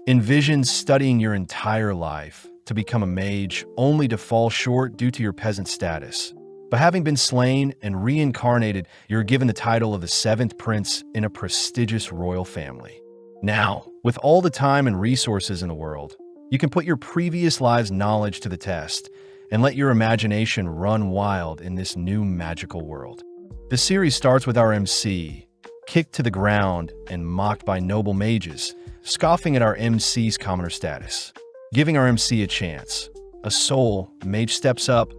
Envision studying your entire life to become a mage only to fall short due to your peasant status. But having been slain and reincarnated, you're given the title of the seventh prince in a prestigious royal family. Now, with all the time and resources in the world, you can put your previous lives' knowledge to the test and let your imagination run wild in this new magical world. The series starts with our MC, kicked to the ground and mocked by noble mages, scoffing at our MC's commoner status. Giving our MC a chance. A soul mage steps up,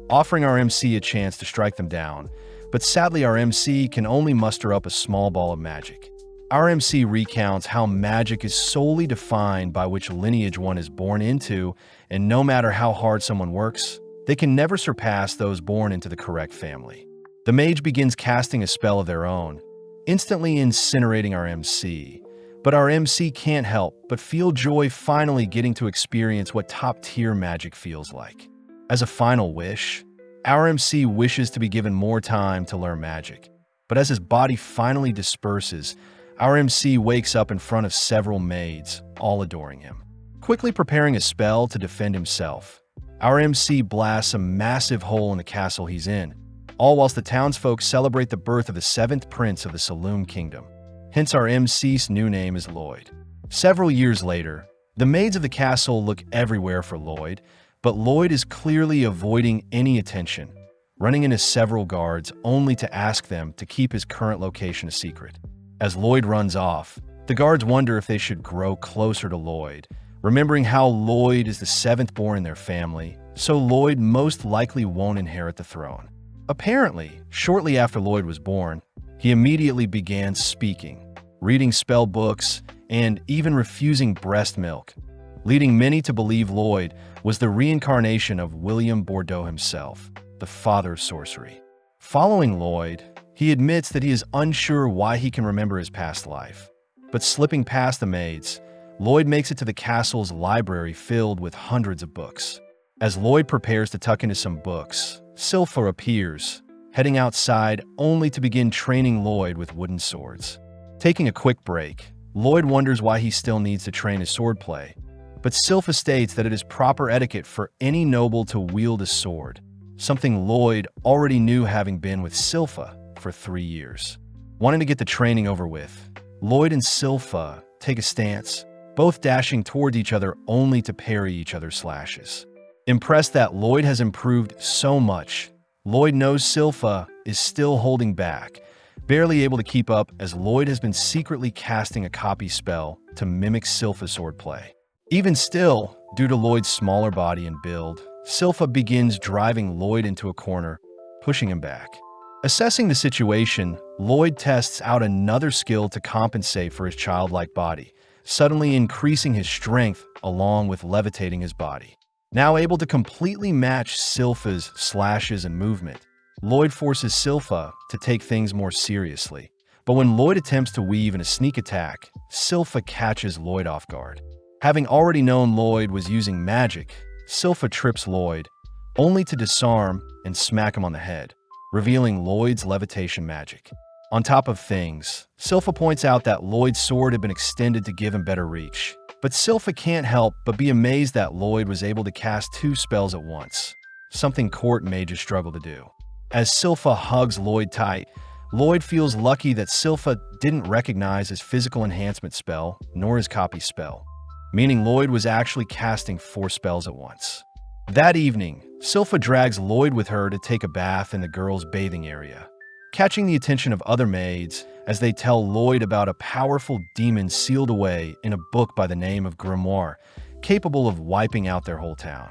offering our MC a chance to strike them down, but sadly our MC can only muster up a small ball of magic. Our MC recounts how magic is solely defined by which lineage one is born into, and no matter how hard someone works, they can never surpass those born into the correct family. The mage begins casting a spell of their own, instantly incinerating our MC. But our MC can't help but feel joy finally getting to experience what top-tier magic feels like. As a final wish, our MC wishes to be given more time to learn magic. But as his body finally disperses, our MC wakes up in front of several maids, all adoring him. Quickly preparing a spell to defend himself, our MC blasts a massive hole in the castle he's in, all whilst the townsfolk celebrate the birth of the seventh prince of the Saloon Kingdom. Hence our MC's new name is Lloyd. Several years later, the maids of the castle look everywhere for Lloyd, but Lloyd is clearly avoiding any attention, running into several guards only to ask them to keep his current location a secret. As Lloyd runs off, the guards wonder if they should grow closer to Lloyd, remembering how Lloyd is the seventh born in their family, so Lloyd most likely won't inherit the throne. Apparently, shortly after Lloyd was born, he immediately began speaking, reading spell books, and even refusing breast milk, leading many to believe Lloyd was the reincarnation of William Bordeaux himself, the father of sorcery. Following Lloyd, he admits that he is unsure why he can remember his past life. But slipping past the maids, Lloyd makes it to the castle's library filled with hundreds of books. As Lloyd prepares to tuck into some books, Sylpha appears, heading outside only to begin training Lloyd with wooden swords. Taking a quick break, Lloyd wonders why he still needs to train his swordplay, but Sylpha states that it is proper etiquette for any noble to wield a sword, something Lloyd already knew having been with Sylpha for 3 years. Wanting to get the training over with, Lloyd and Sylpha take a stance, both dashing toward each other only to parry each other's slashes. Impressed that Lloyd has improved so much, Lloyd knows Sylpha is still holding back, barely able to keep up as Lloyd has been secretly casting a copy spell to mimic Sylpha's swordplay. Even still, due to Lloyd's smaller body and build, Sylpha begins driving Lloyd into a corner, pushing him back. Assessing the situation, Lloyd tests out another skill to compensate for his childlike body, suddenly increasing his strength along with levitating his body. Now able to completely match Sylpha's slashes and movement, Lloyd forces Sylpha to take things more seriously. But when Lloyd attempts to weave in a sneak attack, Sylpha catches Lloyd off guard. Having already known Lloyd was using magic, Sylpha trips Lloyd, only to disarm and smack him on the head, revealing Lloyd's levitation magic. On top of things, Sylpha points out that Lloyd's sword had been extended to give him better reach. But Sylpha can't help but be amazed that Lloyd was able to cast 2 spells at once, something court mages struggle to do. As Sylpha hugs Lloyd tight, Lloyd feels lucky that Sylpha didn't recognize his physical enhancement spell nor his copy spell, meaning Lloyd was actually casting 4 spells at once. That evening, Sylpha drags Lloyd with her to take a bath in the girls' bathing area, catching the attention of other maids as they tell Lloyd about a powerful demon sealed away in a book by the name of Grimoire, capable of wiping out their whole town.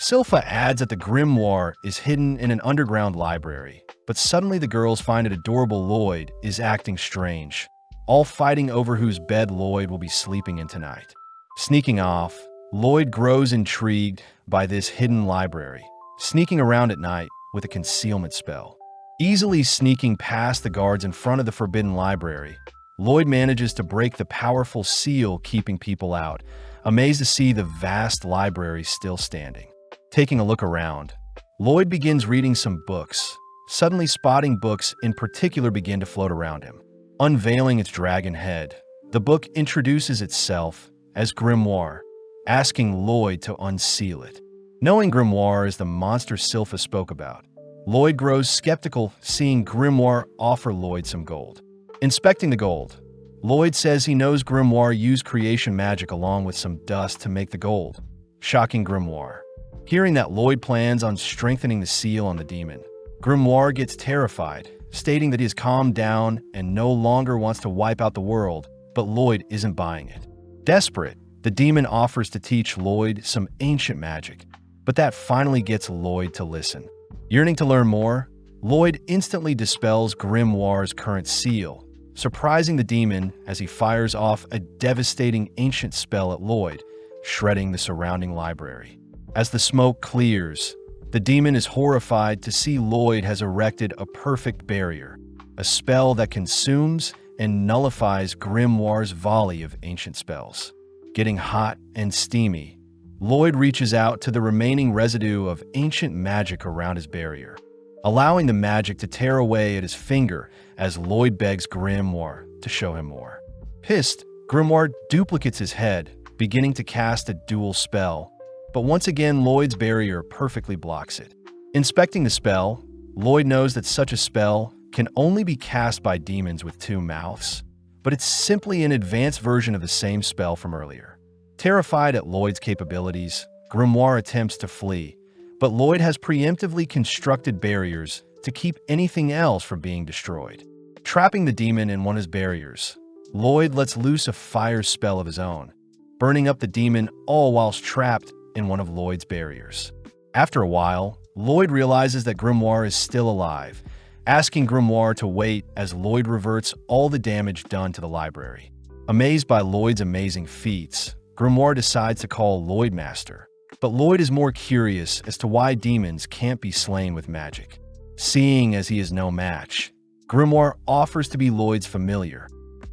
Sylpha adds that the grimoire is hidden in an underground library, but suddenly the girls find it adorable Lloyd is acting strange, all fighting over whose bed Lloyd will be sleeping in tonight. Sneaking off, Lloyd grows intrigued by this hidden library, sneaking around at night with a concealment spell. Easily sneaking past the guards in front of the forbidden library, Lloyd manages to break the powerful seal keeping people out, amazed to see the vast library still standing. Taking a look around, Lloyd begins reading some books, suddenly spotting books in particular begin to float around him. Unveiling its dragon head, the book introduces itself as Grimoire, asking Lloyd to unseal it. Knowing Grimoire is the monster Sylpha spoke about, Lloyd grows skeptical seeing Grimoire offer Lloyd some gold. Inspecting the gold, Lloyd says he knows Grimoire used creation magic along with some dust to make the gold, shocking Grimoire. Hearing that Lloyd plans on strengthening the seal on the demon, Grimoire gets terrified, stating that he has calmed down and no longer wants to wipe out the world, but Lloyd isn't buying it. Desperate, the demon offers to teach Lloyd some ancient magic, but that finally gets Lloyd to listen. Yearning to learn more, Lloyd instantly dispels Grimoire's current seal, surprising the demon as he fires off a devastating ancient spell at Lloyd, shredding the surrounding library. As the smoke clears, the demon is horrified to see Lloyd has erected a perfect barrier, a spell that consumes and nullifies Grimoire's volley of ancient spells. Getting hot and steamy, Lloyd reaches out to the remaining residue of ancient magic around his barrier, allowing the magic to tear away at his finger as Lloyd begs Grimoire to show him more. Pissed, Grimoire duplicates his head, beginning to cast a dual spell, but once again Lloyd's barrier perfectly blocks it. Inspecting the spell, Lloyd knows that such a spell can only be cast by demons with two mouths, but it's simply an advanced version of the same spell from earlier. Terrified at Lloyd's capabilities, Grimoire attempts to flee, but Lloyd has preemptively constructed barriers to keep anything else from being destroyed. Trapping the demon in one of his barriers, Lloyd lets loose a fire spell of his own, burning up the demon all whilst trapped in one of Lloyd's barriers. After a while, Lloyd realizes that Grimoire is still alive, asking Grimoire to wait as Lloyd reverts all the damage done to the library. Amazed by Lloyd's amazing feats, Grimoire decides to call Lloyd Master, but Lloyd is more curious as to why demons can't be slain with magic. Seeing as he is no match, Grimoire offers to be Lloyd's familiar,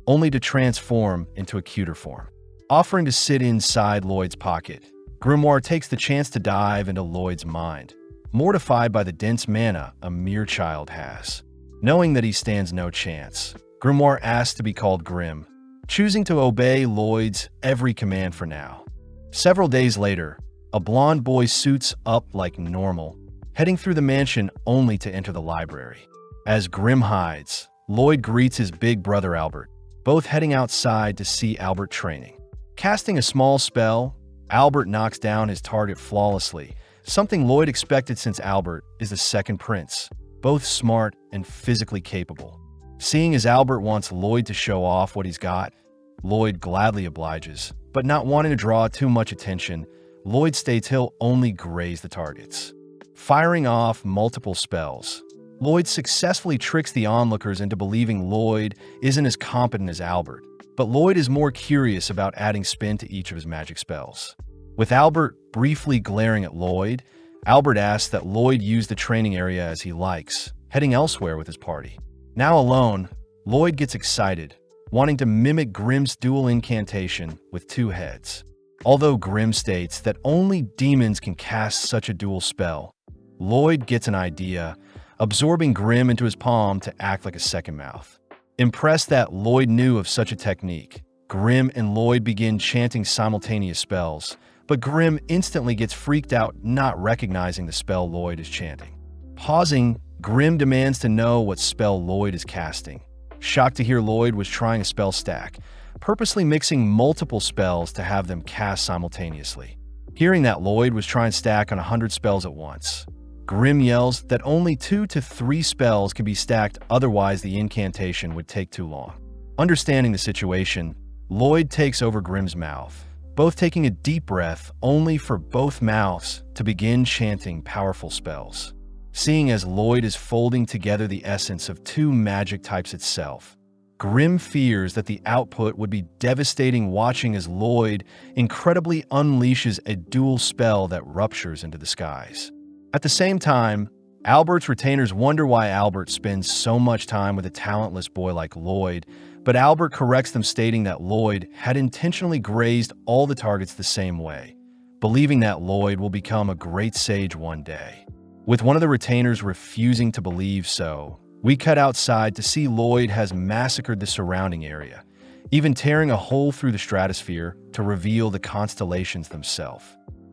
only to transform into a cuter form. Offering to sit inside Lloyd's pocket, Grimoire takes the chance to dive into Lloyd's mind, mortified by the dense mana a mere child has. Knowing that he stands no chance, Grimoire asks to be called Grim, choosing to obey Lloyd's every command for now. Several days later, a blonde boy suits up like normal, heading through the mansion only to enter the library. As Grim hides, Lloyd greets his big brother Albert, both heading outside to see Albert training. Casting a small spell, Albert knocks down his target flawlessly, something Lloyd expected since Albert is the second prince, both smart and physically capable. Seeing as Albert wants Lloyd to show off what he's got, Lloyd gladly obliges, but not wanting to draw too much attention, Lloyd states he'll only graze the targets. Firing off multiple spells, Lloyd successfully tricks the onlookers into believing Lloyd isn't as competent as Albert, but Lloyd is more curious about adding spin to each of his magic spells. With Albert briefly glaring at Lloyd, Albert asks that Lloyd use the training area as he likes, heading elsewhere with his party. Now alone, Lloyd gets excited, wanting to mimic Grim's dual incantation with two heads. Although Grim states that only demons can cast such a dual spell, Lloyd gets an idea, absorbing Grim into his palm to act like a second mouth. Impressed that Lloyd knew of such a technique, Grim and Lloyd begin chanting simultaneous spells, but Grim instantly gets freaked out not recognizing the spell Lloyd is chanting. Pausing, Grim demands to know what spell Lloyd is casting. Shocked to hear Lloyd was trying a spell stack, purposely mixing multiple spells to have them cast simultaneously. Hearing that Lloyd was trying to stack on 100 spells at once, Grim yells that only 2 to 3 spells can be stacked, otherwise the incantation would take too long. Understanding the situation, Lloyd takes over Grim's mouth, both taking a deep breath only for both mouths to begin chanting powerful spells. Seeing as Lloyd is folding together the essence of 2 magic types itself, Grim fears that the output would be devastating, watching as Lloyd incredibly unleashes a dual spell that ruptures into the skies. At the same time, Albert's retainers wonder why Albert spends so much time with a talentless boy like Lloyd, but Albert corrects them, stating that Lloyd had intentionally grazed all the targets the same way, believing that Lloyd will become a great sage one day. With one of the retainers refusing to believe so, we cut outside to see Lloyd has massacred the surrounding area, even tearing a hole through the stratosphere to reveal the constellations themselves.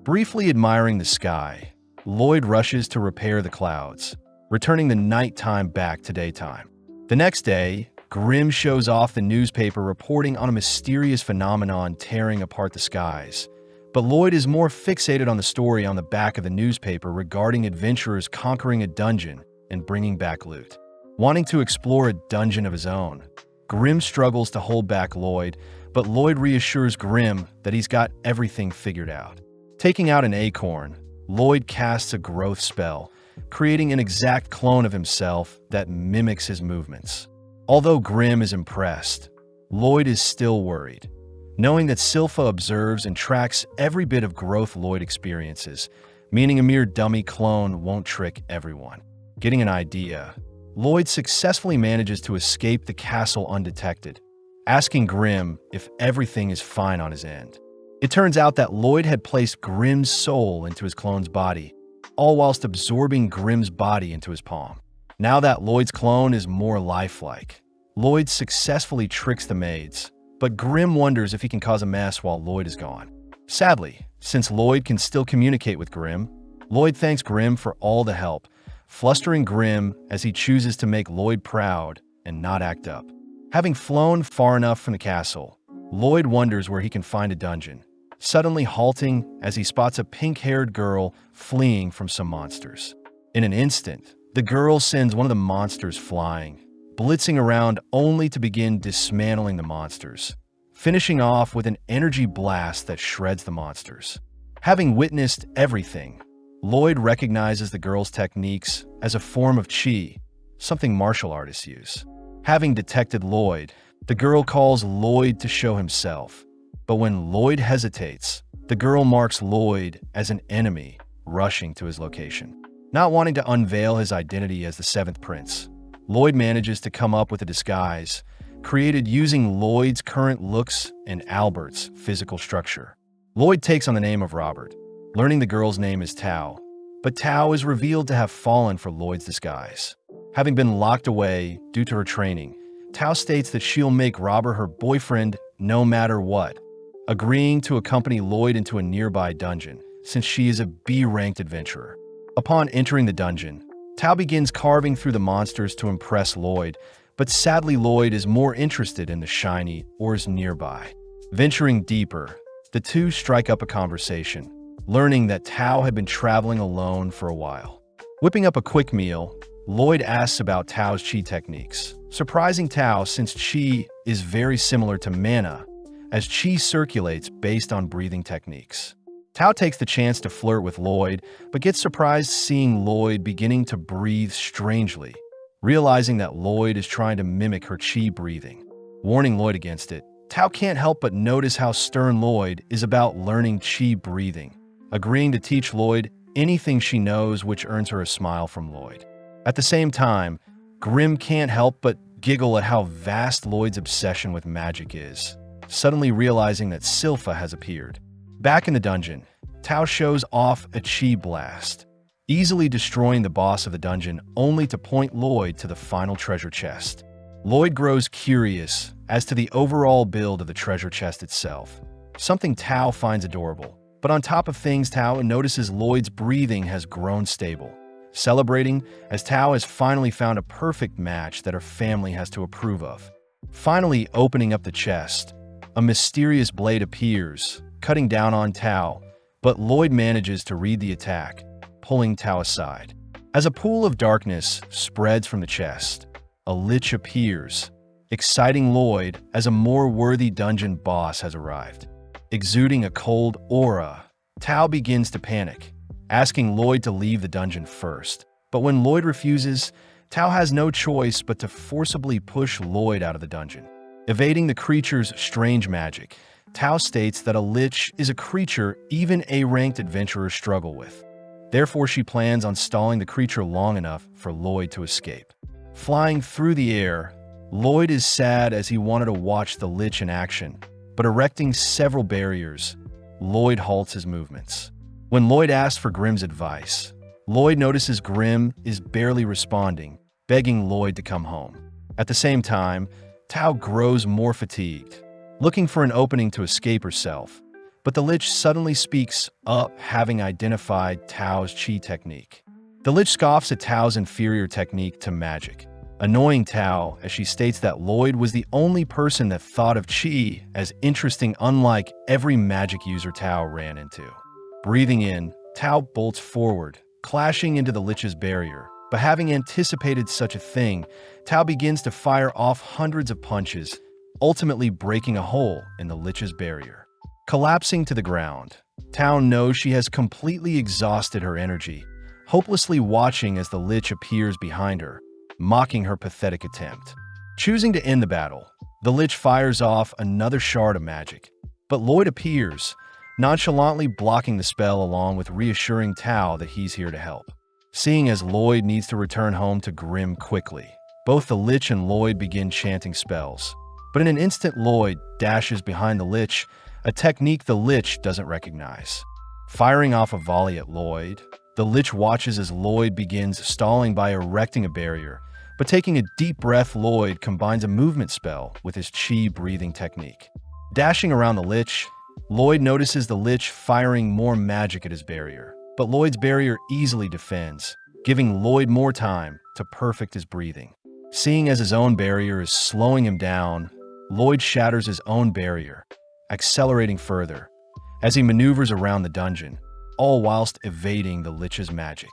Briefly admiring the sky, Lloyd rushes to repair the clouds, returning the nighttime back to daytime. The next day, Grimm shows off the newspaper reporting on a mysterious phenomenon tearing apart the skies. But Lloyd is more fixated on the story on the back of the newspaper regarding adventurers conquering a dungeon and bringing back loot. Wanting to explore a dungeon of his own, Grimm struggles to hold back Lloyd, but Lloyd reassures Grimm that he's got everything figured out. Taking out an acorn, Lloyd casts a growth spell, creating an exact clone of himself that mimics his movements. Although Grimm is impressed, Lloyd is still worried, knowing that Silpha observes and tracks every bit of growth Lloyd experiences, meaning a mere dummy clone won't trick everyone. Getting an idea, Lloyd successfully manages to escape the castle undetected, asking Grimm if everything is fine on his end. It turns out that Lloyd had placed Grimm's soul into his clone's body, all whilst absorbing Grimm's body into his palm. Now that Lloyd's clone is more lifelike, Lloyd successfully tricks the maids, but Grimm wonders if he can cause a mess while Lloyd is gone. Sadly, since Lloyd can still communicate with Grimm, Lloyd thanks Grimm for all the help, flustering Grimm as he chooses to make Lloyd proud and not act up. Having flown far enough from the castle, Lloyd wonders where he can find a dungeon, suddenly halting as he spots a pink-haired girl fleeing from some monsters. In an instant, the girl sends one of the monsters flying, blitzing around only to begin dismantling the monsters, finishing off with an energy blast that shreds the monsters. Having witnessed everything, Lloyd recognizes the girl's techniques as a form of chi, something martial artists use. Having detected Lloyd, the girl calls Lloyd to show himself, but when Lloyd hesitates, the girl marks Lloyd as an enemy, rushing to his location. Not wanting to unveil his identity as the seventh prince, Lloyd manages to come up with a disguise, created using Lloyd's current looks and Albert's physical structure. Lloyd takes on the name of Robert, learning the girl's name is Tao, but Tao is revealed to have fallen for Lloyd's disguise. Having been locked away due to her training, Tao states that she'll make Robert her boyfriend no matter what, agreeing to accompany Lloyd into a nearby dungeon, since she is a B-ranked adventurer. Upon entering the dungeon, Tao begins carving through the monsters to impress Lloyd, but sadly Lloyd is more interested in the shiny ores nearby. Venturing deeper, the two strike up a conversation, learning that Tao had been traveling alone for a while. Whipping up a quick meal, Lloyd asks about Tao's chi techniques, surprising Tao since chi is very similar to mana, as chi circulates based on breathing techniques. Tao takes the chance to flirt with Lloyd, but gets surprised seeing Lloyd beginning to breathe strangely, realizing that Lloyd is trying to mimic her chi breathing. Warning Lloyd against it, Tao can't help but notice how stern Lloyd is about learning chi breathing, agreeing to teach Lloyd anything she knows, which earns her a smile from Lloyd. At the same time, Grimm can't help but giggle at how vast Lloyd's obsession with magic is, suddenly realizing that Silpha has appeared. Back in the dungeon, Tao shows off a chi blast, easily destroying the boss of the dungeon only to point Lloyd to the final treasure chest. Lloyd grows curious as to the overall build of the treasure chest itself, something Tao finds adorable. But on top of things, Tao notices Lloyd's breathing has grown stable, celebrating as Tao has finally found a perfect match that her family has to approve of. Finally opening up the chest, a mysterious blade appears, cutting down on Tao, but Lloyd manages to read the attack, pulling Tao aside. As a pool of darkness spreads from the chest, a lich appears, exciting Lloyd as a more worthy dungeon boss has arrived. Exuding a cold aura, Tao begins to panic, asking Lloyd to leave the dungeon first. But when Lloyd refuses, Tao has no choice but to forcibly push Lloyd out of the dungeon. Evading the creature's strange magic, Tao states that a lich is a creature even A-ranked adventurers struggle with. Therefore, she plans on stalling the creature long enough for Lloyd to escape. Flying through the air, Lloyd is sad as he wanted to watch the lich in action, but erecting several barriers, Lloyd halts his movements. When Lloyd asks for Grimm's advice, Lloyd notices Grimm is barely responding, begging Lloyd to come home. At the same time, Tao grows more fatigued, looking for an opening to escape herself. But the Lich suddenly speaks up, having identified Tao's Qi technique. The Lich scoffs at Tao's inferior technique to magic, annoying Tao as she states that Lloyd was the only person that thought of Qi as interesting, unlike every magic user Tao ran into. Breathing in, Tao bolts forward, clashing into the Lich's barrier. But having anticipated such a thing, Tao begins to fire off hundreds of punches, ultimately breaking a hole in the Lich's barrier. Collapsing to the ground, Tao knows she has completely exhausted her energy, hopelessly watching as the Lich appears behind her, mocking her pathetic attempt. Choosing to end the battle, the Lich fires off another shard of magic. But Lloyd appears, nonchalantly blocking the spell along with reassuring Tao that he's here to help. Seeing as Lloyd needs to return home to Grimm quickly, both the Lich and Lloyd begin chanting spells. But in an instant, Lloyd dashes behind the Lich, a technique the Lich doesn't recognize. Firing off a volley at Lloyd, the Lich watches as Lloyd begins stalling by erecting a barrier. But taking a deep breath, Lloyd combines a movement spell with his Qi breathing technique. Dashing around the Lich, Lloyd notices the Lich firing more magic at his barrier. But Lloyd's barrier easily defends, giving Lloyd more time to perfect his breathing. Seeing as his own barrier is slowing him down, Lloyd shatters his own barrier, accelerating further as he maneuvers around the dungeon, all whilst evading the Lich's magic.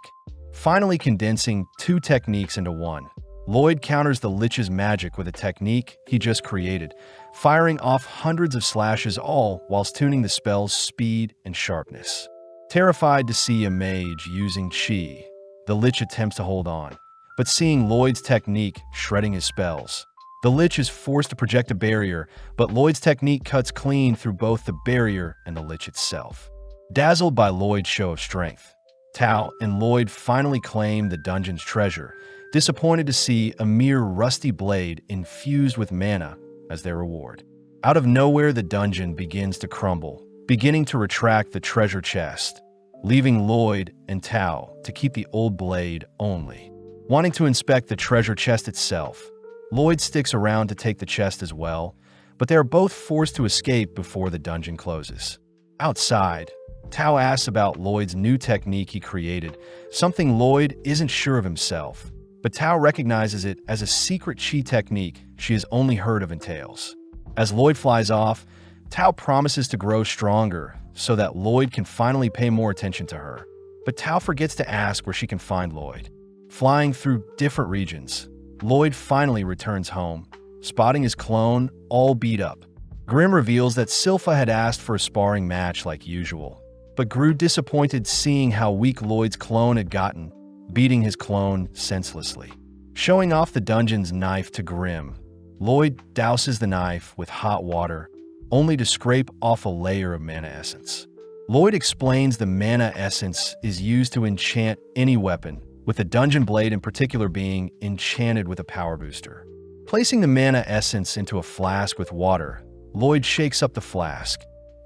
Finally condensing two techniques into one, Lloyd counters the Lich's magic with a technique he just created, firing off hundreds of slashes, all whilst tuning the spell's speed and sharpness. Terrified to see a mage using Qi, the Lich attempts to hold on, but seeing Lloyd's technique shredding his spells, the Lich is forced to project a barrier, but Lloyd's technique cuts clean through both the barrier and the Lich itself. Dazzled by Lloyd's show of strength, Tao and Lloyd finally claim the dungeon's treasure, disappointed to see a mere rusty blade infused with mana as their reward. Out of nowhere, the dungeon begins to crumble, beginning to retract the treasure chest, leaving Lloyd and Tao to keep the old blade only. Wanting to inspect the treasure chest itself, Lloyd sticks around to take the chest as well, but they are both forced to escape before the dungeon closes. Outside, Tao asks about Lloyd's new technique he created, something Lloyd isn't sure of himself, but Tao recognizes it as a secret Qi technique she has only heard of in tales. As Lloyd flies off, Tao promises to grow stronger so that Lloyd can finally pay more attention to her. But Tao forgets to ask where she can find Lloyd. Flying through different regions, Lloyd finally returns home, spotting his clone all beat up. Grimm reveals that Silpha had asked for a sparring match like usual, but grew disappointed seeing how weak Lloyd's clone had gotten, beating his clone senselessly. Showing off the dungeon's knife to Grimm, Lloyd douses the knife with hot water, only to scrape off a layer of mana essence. Lloyd explains the mana essence is used to enchant any weapon, with the dungeon blade in particular being enchanted with a power booster. Placing the mana essence into a flask with water, Lloyd shakes up the flask,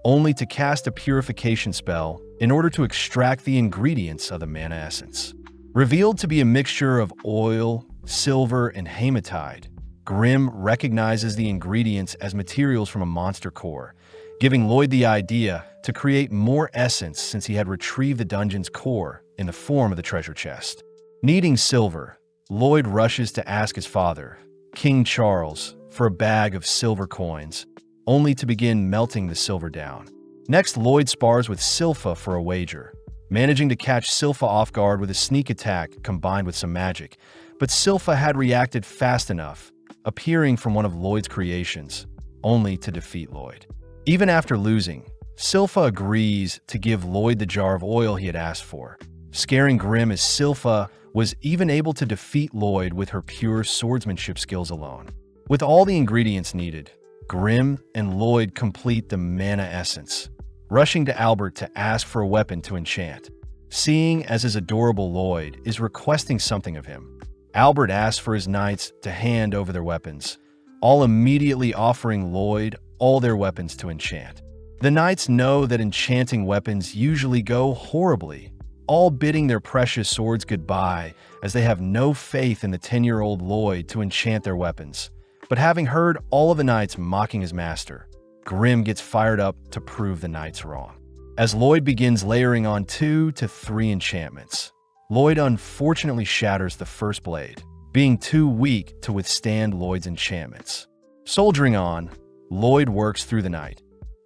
only to cast a purification spell in order to extract the ingredients of the mana essence. Revealed to be a mixture of oil, silver, and hematite, Grimm recognizes the ingredients as materials from a monster core, giving Lloyd the idea to create more essence since he had retrieved the dungeon's core in the form of the treasure chest. Needing silver, Lloyd rushes to ask his father, King Charles, for a bag of silver coins, only to begin melting the silver down. Next, Lloyd spars with Silpha for a wager, managing to catch Silpha off guard with a sneak attack combined with some magic, but Silpha had reacted fast enough, appearing from one of Lloyd's creations, only to defeat Lloyd. Even after losing, Silpha agrees to give Lloyd the jar of oil he had asked for, scaring Grimm as Silpha was even able to defeat Lloyd with her pure swordsmanship skills alone. With all the ingredients needed, Grimm and Lloyd complete the mana essence, rushing to Albert to ask for a weapon to enchant. Seeing as his adorable Lloyd is requesting something of him, Albert asks for his knights to hand over their weapons, all immediately offering Lloyd all their weapons to enchant. The knights know that enchanting weapons usually go horribly, all bidding their precious swords goodbye as they have no faith in the 10-year-old Lloyd to enchant their weapons. But having heard all of the knights mocking his master, Grim gets fired up to prove the knights wrong. As Lloyd begins layering on 2 to 3 enchantments, Lloyd unfortunately shatters the first blade, being too weak to withstand Lloyd's enchantments. Soldiering on, Lloyd works through the night,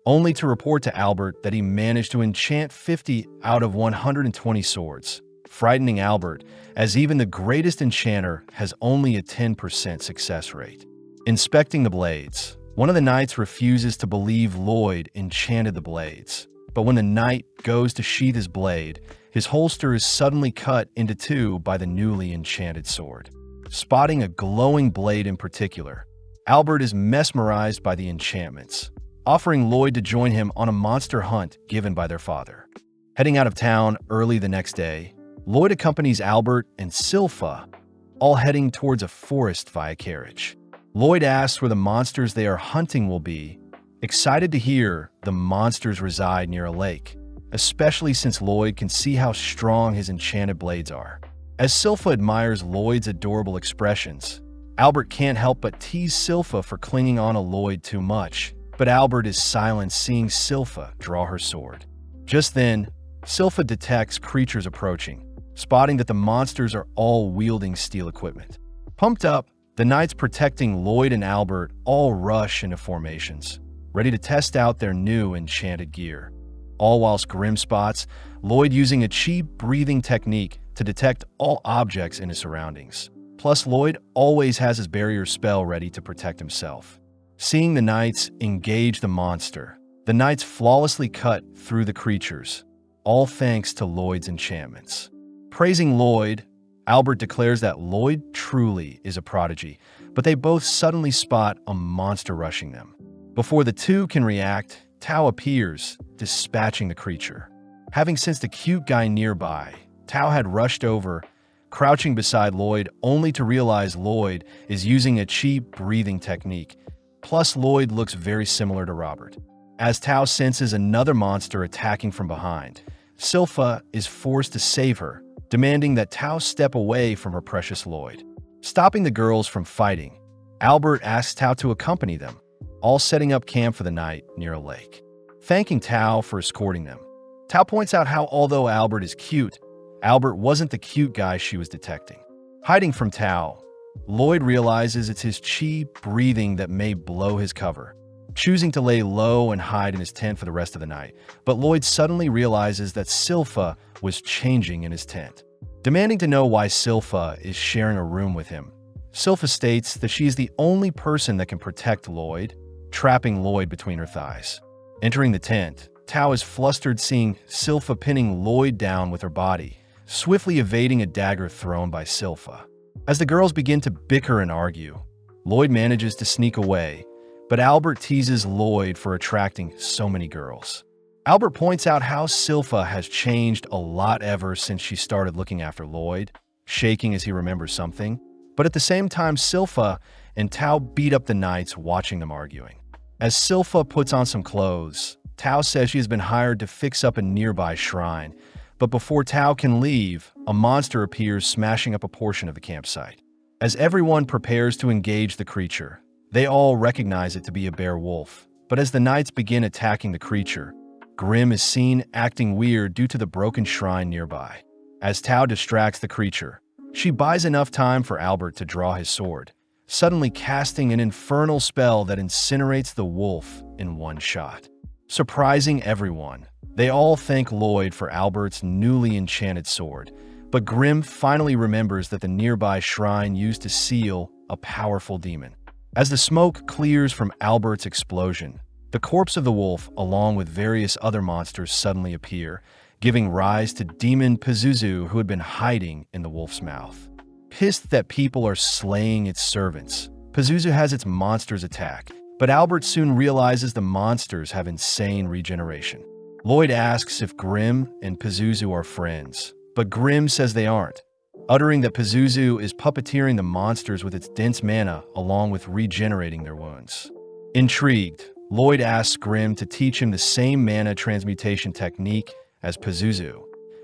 only to report to Albert that he managed to enchant 50 out of 120 swords, frightening Albert, as even the greatest enchanter has only a 10% success rate. Inspecting the blades, one of the knights refuses to believe Lloyd enchanted the blades, but when the knight goes to sheath his blade, his holster is suddenly cut into 2 by the newly enchanted sword. Spotting a glowing blade in particular, Albert is mesmerized by the enchantments, offering Lloyd to join him on a monster hunt given by their father. Heading out of town early the next day, Lloyd accompanies Albert and Silpha, all heading towards a forest via carriage. Lloyd asks where the monsters they are hunting will be, excited to hear the monsters reside near a lake, especially since Lloyd can see how strong his enchanted blades are. As Silpha admires Lloyd's adorable expressions, Albert can't help but tease Silpha for clinging on to Lloyd too much, but Albert is silent seeing Silpha draw her sword. Just then, Silpha detects creatures approaching, spotting that the monsters are all wielding steel equipment. Pumped up, the knights protecting Lloyd and Albert all rush into formations, ready to test out their new enchanted gear. All whilst Grim spots Lloyd using a cheap breathing technique to detect all objects in his surroundings. Plus, Lloyd always has his barrier spell ready to protect himself. Seeing the knights engage the monster, the knights flawlessly cut through the creatures, all thanks to Lloyd's enchantments. Praising Lloyd, Albert declares that Lloyd truly is a prodigy, but they both suddenly spot a monster rushing them. Before the two can react, Tao appears, dispatching the creature. Having sensed a cute guy nearby, Tao had rushed over, crouching beside Lloyd only to realize Lloyd is using a cheap breathing technique. Plus, Lloyd looks very similar to Robert. As Tao senses another monster attacking from behind, Silpha is forced to save her, demanding that Tao step away from her precious Lloyd. Stopping the girls from fighting, Albert asks Tao to accompany them, all setting up camp for the night near a lake. Thanking Tao for escorting them, Tao points out how although Albert is cute, Albert wasn't the cute guy she was detecting. Hiding from Tao, Lloyd realizes it's his chi breathing that may blow his cover, choosing to lay low and hide in his tent for the rest of the night. But Lloyd suddenly realizes that Silpha was changing in his tent. Demanding to know why Silpha is sharing a room with him, Silpha states that she is the only person that can protect Lloyd, trapping Lloyd between her thighs. Entering the tent, Tao is flustered seeing Silpha pinning Lloyd down with her body, swiftly evading a dagger thrown by Silpha. As the girls begin to bicker and argue, Lloyd manages to sneak away, but Albert teases Lloyd for attracting so many girls. Albert points out how Silpha has changed a lot ever since she started looking after Lloyd, shaking as he remembers something. But at the same time, Silpha and Tao beat up the knights watching them arguing. As Silpha puts on some clothes, Tao says she has been hired to fix up a nearby shrine, but before Tao can leave, a monster appears smashing up a portion of the campsite. As everyone prepares to engage the creature, they all recognize it to be a bear wolf, but as the knights begin attacking the creature, Grim is seen acting weird due to the broken shrine nearby. As Tao distracts the creature, she buys enough time for Albert to draw his sword, suddenly casting an infernal spell that incinerates the wolf in one shot. Surprising everyone, they all thank Lloyd for Albert's newly enchanted sword, but Grim finally remembers that the nearby shrine used to seal a powerful demon. As the smoke clears from Albert's explosion, the corpse of the wolf, along with various other monsters, suddenly appear, giving rise to Demon Pazuzu, who had been hiding in the wolf's mouth. Pissed that people are slaying its servants, Pazuzu has its monsters attack, but Albert soon realizes the monsters have insane regeneration. Lloyd asks if Grim and Pazuzu are friends, but Grim says they aren't, uttering that Pazuzu is puppeteering the monsters with its dense mana along with regenerating their wounds. Intrigued, Lloyd asks Grim to teach him the same mana transmutation technique as Pazuzu,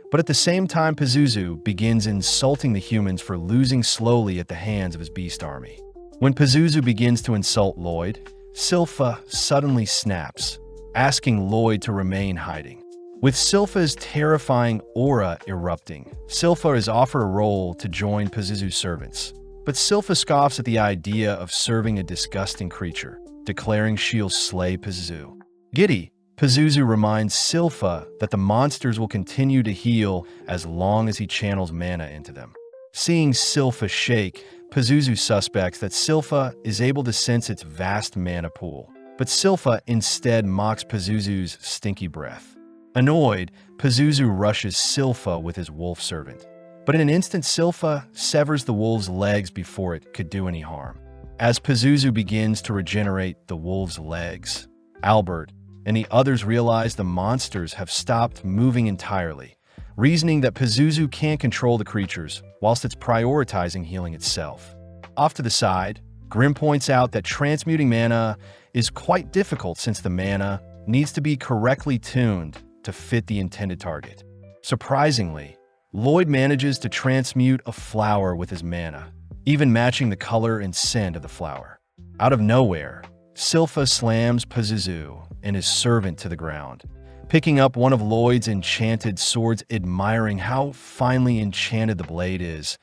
but at the same time Pazuzu begins insulting the humans for losing slowly at the hands of his beast army. When Pazuzu begins to insult Lloyd, Silpha suddenly snaps, asking Lloyd to remain hiding. With Silpha's terrifying aura erupting, Silpha is offered a role to join Pazuzu's servants. But Silpha scoffs at the idea of serving a disgusting creature, declaring she'll slay Pazuzu. Giddy, Pazuzu reminds Silpha that the monsters will continue to heal as long as he channels mana into them. Seeing Silpha shake, Pazuzu suspects that Silpha is able to sense its vast mana pool, but Silpha instead mocks Pazuzu's stinky breath. Annoyed, Pazuzu rushes Silpha with his wolf servant. But in an instant, Silpha severs the wolf's legs before it could do any harm. As Pazuzu begins to regenerate the wolf's legs, Albert and the others realize the monsters have stopped moving entirely, reasoning that Pazuzu can't control the creatures whilst it's prioritizing healing itself. Off to the side, Grim points out that transmuting mana is quite difficult since the mana needs to be correctly tuned to fit the intended target. Surprisingly, Lloyd manages to transmute a flower with his mana, even matching the color and scent of the flower. Out of nowhere, Silpha slams Pazuzu and his servant to the ground, picking up one of Lloyd's enchanted swords, admiring how finely enchanted the blade is,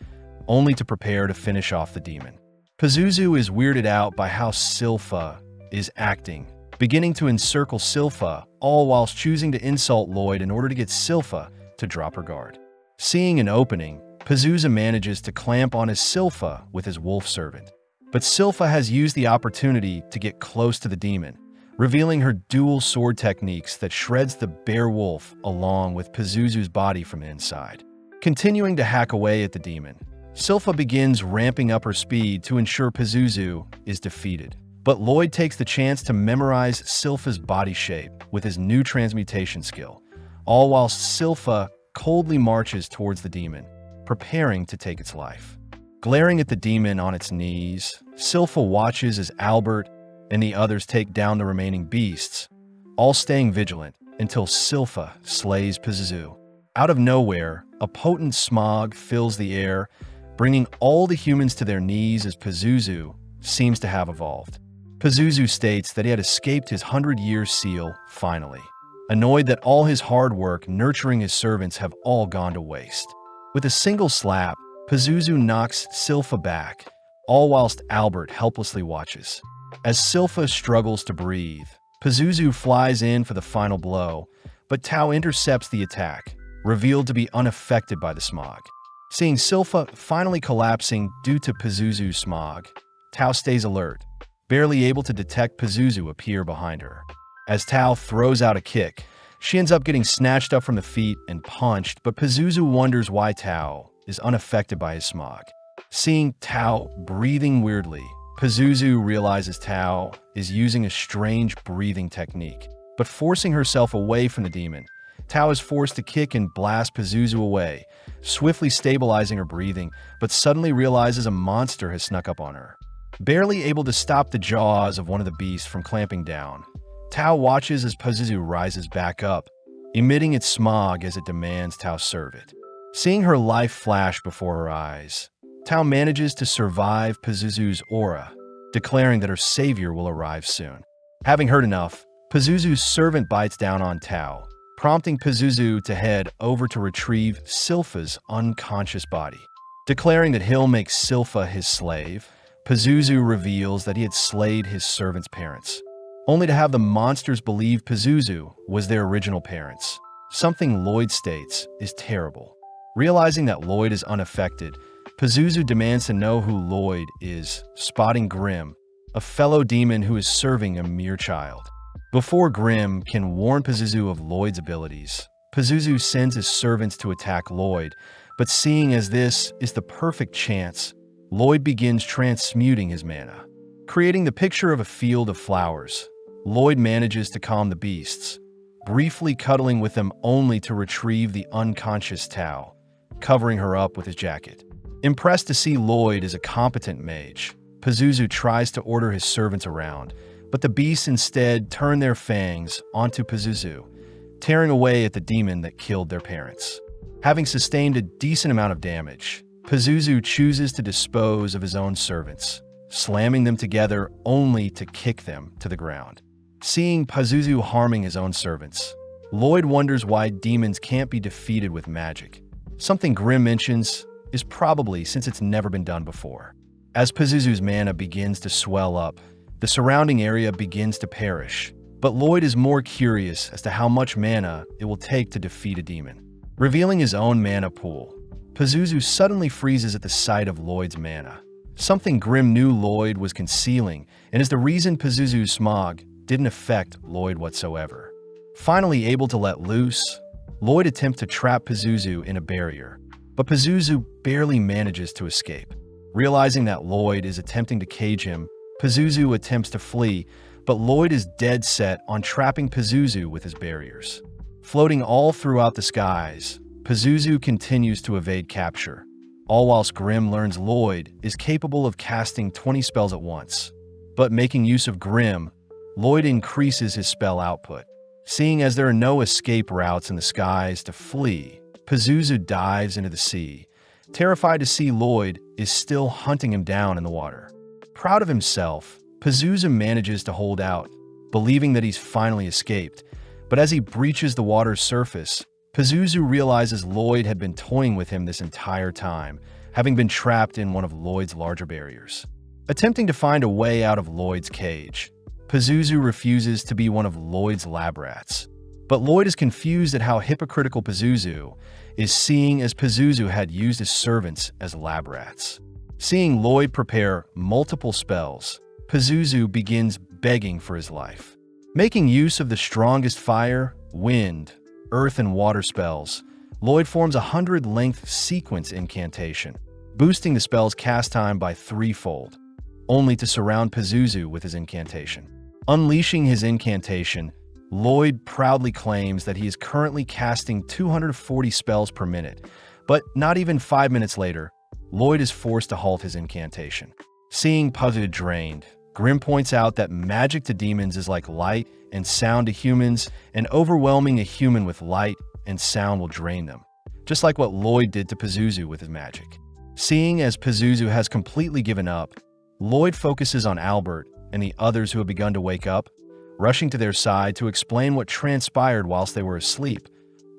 only to prepare to finish off the demon. Pazuzu is weirded out by how Silpha is acting, beginning to encircle Silpha, all whilst choosing to insult Lloyd in order to get Silpha to drop her guard. Seeing an opening, Pazuzu manages to clamp on his Silpha with his wolf servant. But Silpha has used the opportunity to get close to the demon, revealing her dual sword techniques that shreds the bear wolf along with Pazuzu's body from the inside. Continuing to hack away at the demon, Silpha begins ramping up her speed to ensure Pazuzu is defeated. But Lloyd takes the chance to memorize Silpha's body shape with his new transmutation skill, all whilst Silpha coldly marches towards the demon, preparing to take its life. Glaring at the demon on its knees, Silpha watches as Albert and the others take down the remaining beasts, all staying vigilant until Silpha slays Pazuzu. Out of nowhere, a potent smog fills the air, bringing all the humans to their knees as Pazuzu seems to have evolved. Pazuzu states that he had escaped his 100-year seal finally, annoyed that all his hard work nurturing his servants have all gone to waste. With a single slap, Pazuzu knocks Silpha back, all whilst Albert helplessly watches. As Silpha struggles to breathe, Pazuzu flies in for the final blow, but Tao intercepts the attack, revealed to be unaffected by the smog. Seeing Silpha finally collapsing due to Pazuzu's smog, Tao stays alert, barely able to detect Pazuzu appear behind her. As Tao throws out a kick, she ends up getting snatched up from the feet and punched, but Pazuzu wonders why Tao is unaffected by his smog. Seeing Tao breathing weirdly, Pazuzu realizes Tao is using a strange breathing technique, but forcing herself away from the demon, Tao is forced to kick and blast Pazuzu away, swiftly stabilizing her breathing, but suddenly realizes a monster has snuck up on her. Barely able to stop the jaws of one of the beasts from clamping down, Tao watches as Pazuzu rises back up, emitting its smog as it demands Tao serve it. Seeing her life flash before her eyes, Tao manages to survive Pazuzu's aura, declaring that her savior will arrive soon. Having heard enough, Pazuzu's servant bites down on Tao, prompting Pazuzu to head over to retrieve Silpha's unconscious body. Declaring that he'll make Silpha his slave, Pazuzu reveals that he had slayed his servant's parents, only to have the monsters believe Pazuzu was their original parents, something Lloyd states is terrible. Realizing that Lloyd is unaffected, Pazuzu demands to know who Lloyd is, spotting Grim, a fellow demon who is serving a mere child. Before Grim can warn Pazuzu of Lloyd's abilities, Pazuzu sends his servants to attack Lloyd, but seeing as this is the perfect chance, Lloyd begins transmuting his mana. Creating the picture of a field of flowers, Lloyd manages to calm the beasts, briefly cuddling with them only to retrieve the unconscious Tao, covering her up with his jacket. Impressed to see Lloyd as a competent mage, Pazuzu tries to order his servants around, but the beasts instead turn their fangs onto Pazuzu, tearing away at the demon that killed their parents. Having sustained a decent amount of damage, Pazuzu chooses to dispose of his own servants, slamming them together only to kick them to the ground. Seeing Pazuzu harming his own servants, Lloyd wonders why demons can't be defeated with magic. Something Grimm mentions is probably since it's never been done before. As Pazuzu's mana begins to swell up, the surrounding area begins to perish, but Lloyd is more curious as to how much mana it will take to defeat a demon. Revealing his own mana pool, Pazuzu suddenly freezes at the sight of Lloyd's mana. Something Grimm knew Lloyd was concealing, and is the reason Pazuzu's smog didn't affect Lloyd whatsoever. Finally able to let loose, Lloyd attempts to trap Pazuzu in a barrier, but Pazuzu barely manages to escape. Realizing that Lloyd is attempting to cage him, Pazuzu attempts to flee, but Lloyd is dead set on trapping Pazuzu with his barriers. Floating all throughout the skies, Pazuzu continues to evade capture, all whilst Grimm learns Lloyd is capable of casting 20 spells at once. But making use of Grimm, Lloyd increases his spell output. Seeing as there are no escape routes in the skies to flee, Pazuzu dives into the sea, terrified to see Lloyd is still hunting him down in the water. Proud of himself, Pazuzu manages to hold out, believing that he's finally escaped. But as he breaches the water's surface, Pazuzu realizes Lloyd had been toying with him this entire time, having been trapped in one of Lloyd's larger barriers. Attempting to find a way out of Lloyd's cage, Pazuzu refuses to be one of Lloyd's lab rats. But Lloyd is confused at how hypocritical Pazuzu is, seeing as Pazuzu had used his servants as lab rats. Seeing Lloyd prepare multiple spells, Pazuzu begins begging for his life. Making use of the strongest fire, wind, earth, and water spells, Lloyd forms a 100-length sequence incantation, boosting the spell's cast time by threefold, only to surround Pazuzu with his incantation. Unleashing his incantation, Lloyd proudly claims that he is currently casting 240 spells per minute, but not even 5 minutes later, Lloyd is forced to halt his incantation. Seeing Pazuzu drained, Grimm points out that magic to demons is like light and sound to humans, and overwhelming a human with light and sound will drain them, just like what Lloyd did to Pazuzu with his magic. Seeing as Pazuzu has completely given up, Lloyd focuses on Albert and the others who have begun to wake up, rushing to their side to explain what transpired whilst they were asleep,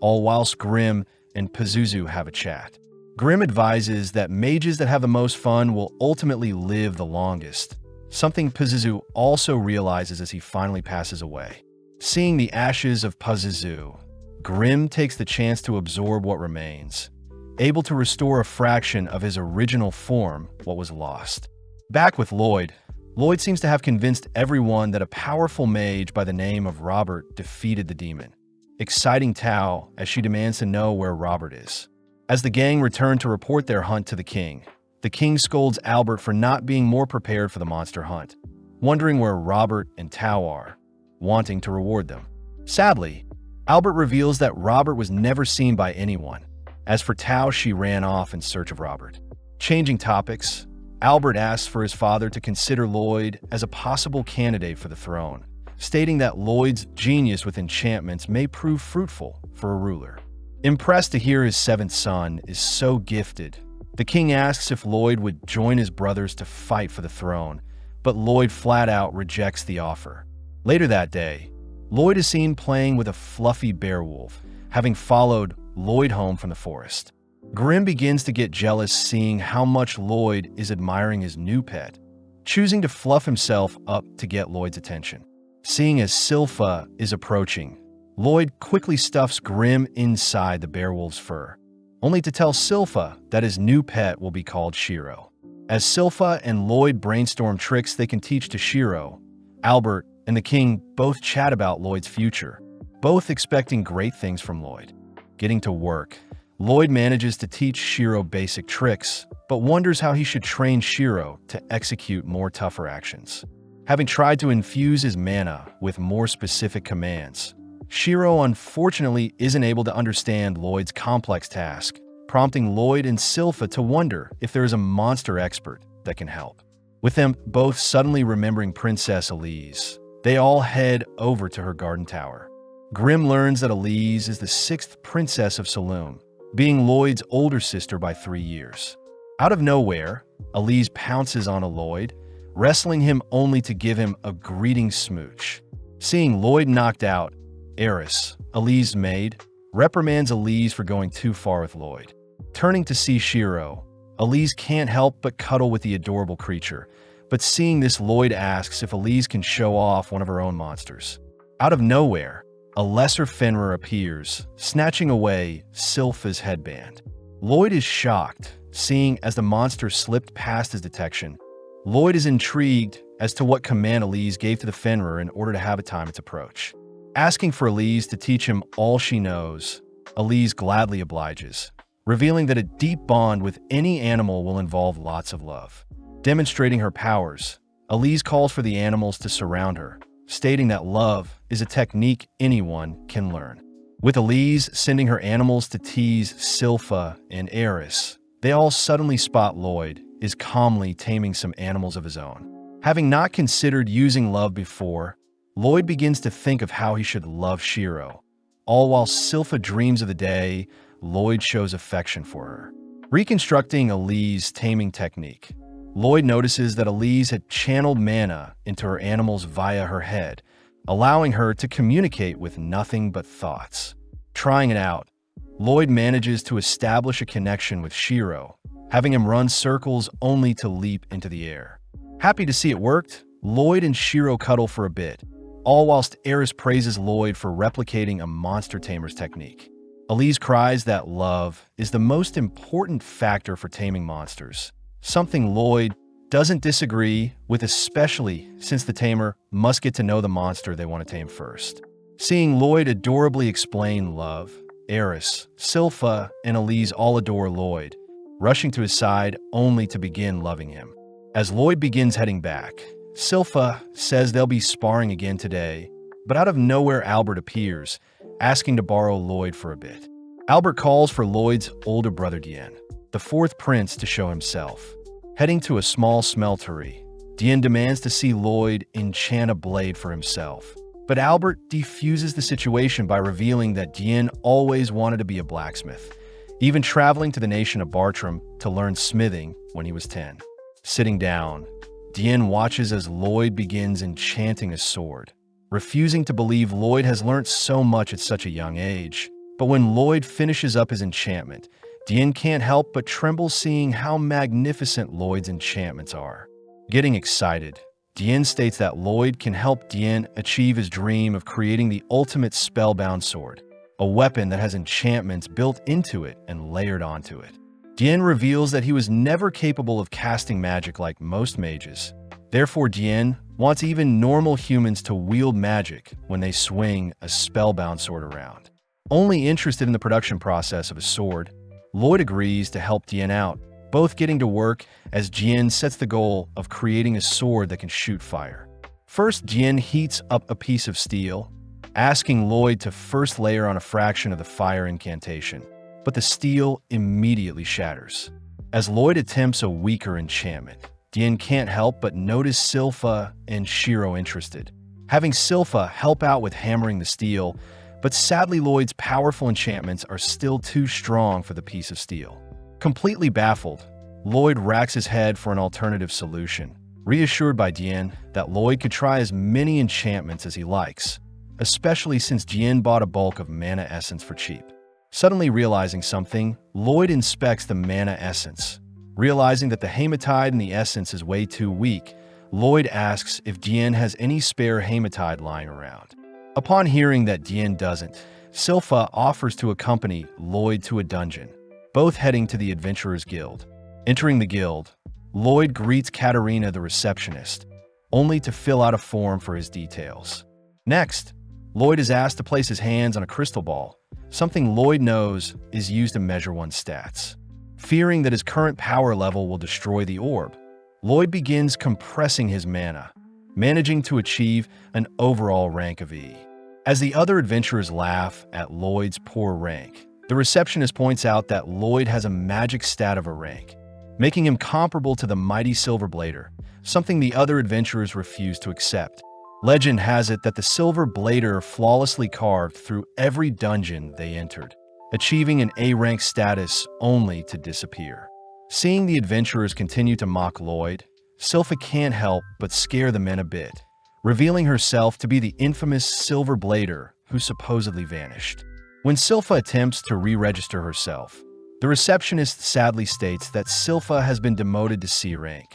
all whilst Grimm and Pazuzu have a chat. Grimm advises that mages that have the most fun will ultimately live the longest, something Pazuzu also realizes as he finally passes away. Seeing the ashes of Pazuzu, Grimm takes the chance to absorb what remains, able to restore a fraction of his original form, what was lost. Back with Lloyd, Lloyd seems to have convinced everyone that a powerful mage by the name of Robert defeated the demon, exciting Tao as she demands to know where Robert is. As the gang return to report their hunt to the king scolds Albert for not being more prepared for the monster hunt, wondering where Robert and Tao are, wanting to reward them. Sadly, Albert reveals that Robert was never seen by anyone. As for Tao, she ran off in search of Robert. Changing topics, Albert asks for his father to consider Lloyd as a possible candidate for the throne, stating that Lloyd's genius with enchantments may prove fruitful for a ruler. Impressed to hear his seventh son is so gifted, the king asks if Lloyd would join his brothers to fight for the throne, but Lloyd flat out rejects the offer. Later that day, Lloyd is seen playing with a fluffy beowulf, having followed Lloyd home from the forest. Grimm begins to get jealous seeing how much Lloyd is admiring his new pet, choosing to fluff himself up to get Lloyd's attention. Seeing as Silpha is approaching, Lloyd quickly stuffs Grimm inside the beowulf's fur, only to tell Silpha that his new pet will be called Shiro. As Silpha and Lloyd brainstorm tricks they can teach to Shiro, Albert and the king both chat about Lloyd's future, both expecting great things from Lloyd. Getting to work, Lloyd manages to teach Shiro basic tricks, but wonders how he should train Shiro to execute more tougher actions. Having tried to infuse his mana with more specific commands, Shiro unfortunately isn't able to understand Lloyd's complex task, prompting Lloyd and Silpha to wonder if there is a monster expert that can help. With them both suddenly remembering Princess Elise, they all head over to her garden tower. Grimm learns that Elise is the 6th princess of Saloon, being Lloyd's older sister by 3 years. Out of nowhere, Elise pounces on Lloyd, wrestling him only to give him a greeting smooch. Seeing Lloyd knocked out, Eris, Elise's maid, reprimands Elise for going too far with Lloyd. Turning to see Shiro, Elise can't help but cuddle with the adorable creature, but seeing this, Lloyd asks if Elise can show off one of her own monsters. Out of nowhere, a lesser Fenrir appears, snatching away Sylpha's headband. Lloyd is shocked, seeing as the monster slipped past his detection. Lloyd is intrigued as to what command Elise gave to the Fenrir in order to have it time its approach. Asking for Elise to teach him all she knows, Elise gladly obliges, revealing that a deep bond with any animal will involve lots of love. Demonstrating her powers, Elise calls for the animals to surround her, stating that love is a technique anyone can learn. With Elise sending her animals to tease Sylpha and Eris, they all suddenly spot Lloyd is calmly taming some animals of his own. Having not considered using love before, Lloyd begins to think of how he should love Shiro. All while Sylpha dreams of the day, Lloyd shows affection for her. Reconstructing Elise's taming technique, Lloyd notices that Elise had channeled mana into her animals via her head, allowing her to communicate with nothing but thoughts. Trying it out, Lloyd manages to establish a connection with Shiro, having him run circles only to leap into the air. Happy to see it worked, Lloyd and Shiro cuddle for a bit, all whilst Eris praises Lloyd for replicating a monster tamer's technique. Elise cries that love is the most important factor for taming monsters, something Lloyd doesn't disagree with, especially since the tamer must get to know the monster they want to tame first. Seeing Lloyd adorably explain love, Eris, Sylpha, and Elise all adore Lloyd, rushing to his side only to begin loving him. As Lloyd begins heading back, Sylpha says they'll be sparring again today, but out of nowhere Albert appears, asking to borrow Lloyd for a bit. Albert calls for Lloyd's older brother Dien, the fourth prince, to show himself. Heading to a small smeltery, Dien demands to see Lloyd enchant a blade for himself. But Albert defuses the situation by revealing that Dien always wanted to be a blacksmith, even traveling to the nation of Bartram to learn smithing when he was 10. Sitting down, Dien watches as Lloyd begins enchanting a sword, refusing to believe Lloyd has learnt so much at such a young age. But when Lloyd finishes up his enchantment, Dien can't help but tremble seeing how magnificent Lloyd's enchantments are. Getting excited, Dien states that Lloyd can help Dien achieve his dream of creating the ultimate spellbound sword, a weapon that has enchantments built into it and layered onto it. Dien reveals that he was never capable of casting magic like most mages. Therefore, Dien wants even normal humans to wield magic when they swing a spellbound sword around. Only interested in the production process of a sword, Lloyd agrees to help Dien out, both getting to work as Dien sets the goal of creating a sword that can shoot fire. First, Dien heats up a piece of steel, asking Lloyd to first layer on a fraction of the fire incantation, but the steel immediately shatters. As Lloyd attempts a weaker enchantment, Dien can't help but notice Sylpha and Shiro interested, having Sylpha help out with hammering the steel, but sadly Lloyd's powerful enchantments are still too strong for the piece of steel. Completely baffled, Lloyd racks his head for an alternative solution, reassured by Dien that Lloyd could try as many enchantments as he likes, especially since Dien bought a bulk of mana essence for cheap. Suddenly realizing something, Lloyd inspects the mana essence. Realizing that the hematite in the essence is way too weak, Lloyd asks if Dien has any spare hematite lying around. Upon hearing that Dien doesn't, Sylpha offers to accompany Lloyd to a dungeon, both heading to the Adventurers Guild. Entering the guild, Lloyd greets Katarina the receptionist, only to fill out a form for his details. Next, Lloyd is asked to place his hands on a crystal ball, something Lloyd knows is used to measure one's stats. Fearing that his current power level will destroy the orb, Lloyd begins compressing his mana, managing to achieve an overall rank of E. As the other adventurers laugh at Lloyd's poor rank, the receptionist points out that Lloyd has a magic stat of a rank, making him comparable to the mighty Silver Blader, something the other adventurers refuse to accept. Legend has it that the Silver Blader flawlessly carved through every dungeon they entered, achieving an A-rank status only to disappear. Seeing the adventurers continue to mock Lloyd, Silpha can't help but scare the men a bit, revealing herself to be the infamous Silver Blader who supposedly vanished. When Silpha attempts to re-register herself, the receptionist sadly states that Silpha has been demoted to C rank.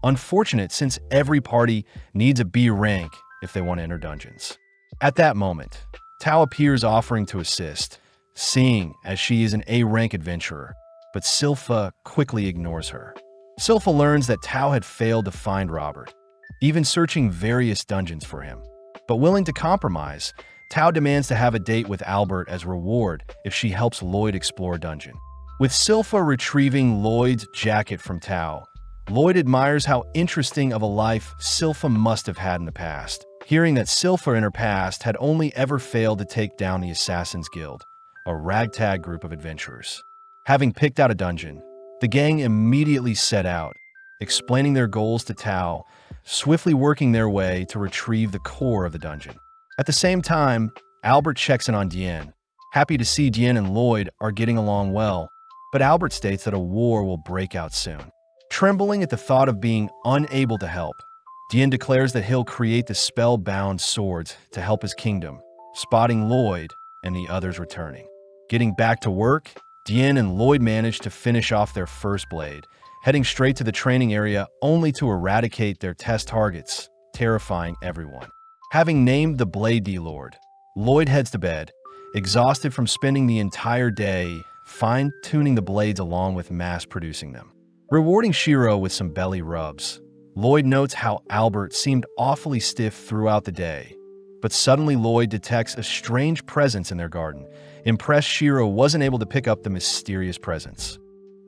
Unfortunate, since every party needs a B rank if they want to enter dungeons. At that moment, Tao appears offering to assist, seeing as she is an A rank adventurer, but Silpha quickly ignores her. Silpha learns that Tao had failed to find Robert, even searching various dungeons for him. But willing to compromise, Tao demands to have a date with Albert as reward if she helps Lloyd explore a dungeon. With Silpha retrieving Lloyd's jacket from Tao, Lloyd admires how interesting of a life Silpha must have had in the past, hearing that Silpha in her past had only ever failed to take down the Assassin's Guild, a ragtag group of adventurers. Having picked out a dungeon, the gang immediately set out, explaining their goals to Tao, swiftly working their way to retrieve the core of the dungeon. At the same time, Albert checks in on Diane, happy to see Diane and Lloyd are getting along well, but Albert states that a war will break out soon. Trembling at the thought of being unable to help, Diane declares that he'll create the spellbound swords to help his kingdom, spotting Lloyd and the others returning. Getting back to work, Diane and Lloyd manage to finish off their first blade, heading straight to the training area only to eradicate their test targets, terrifying everyone. Having named the Blade D-Lord, Lloyd heads to bed, exhausted from spending the entire day fine-tuning the blades along with mass-producing them. Rewarding Shiro with some belly rubs, Lloyd notes how Albert seemed awfully stiff throughout the day, but suddenly Lloyd detects a strange presence in their garden. Impressed, Shiro wasn't able to pick up the mysterious presence.